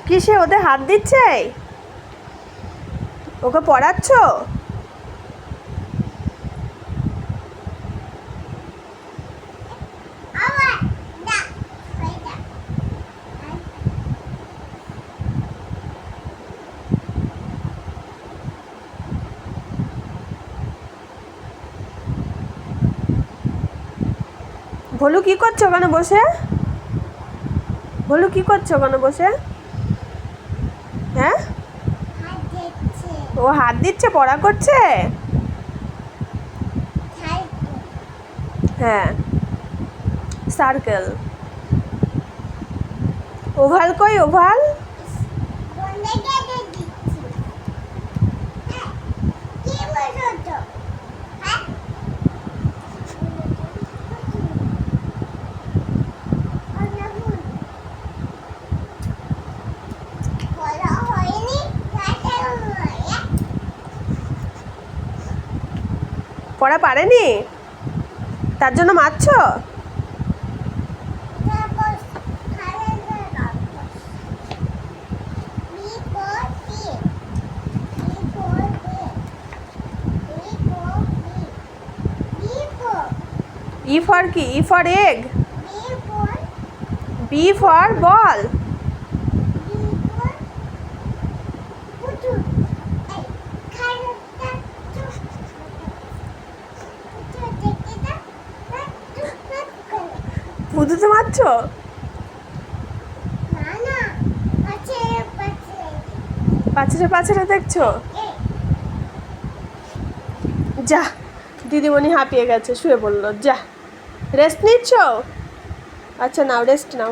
কিসে ওদের হাত দিচ্ছে? ওকে পড়াচ্ছ? ভলু কি করছো ওখানে বসে? ভলু কি করছো ওখানে বসে? হ্যাঁ, ও হাত দিচ্ছে, পড়া করছে। হ্যাঁ, সার্কেল। ওভাল কই ওভাল? পড়া পারেনি তার জন্য মারছো? ই ফর কি? E for egg. B for ball. পুতুতে মারছো? পাঁচরে পাঁচরে দেখছো? যা, দিদিমণি হাঁপিয়ে গেছে, শুয়ে পড়লো। যা, রেস্ট নিচ্ছ? আচ্ছা নাও, রেস্ট নাও।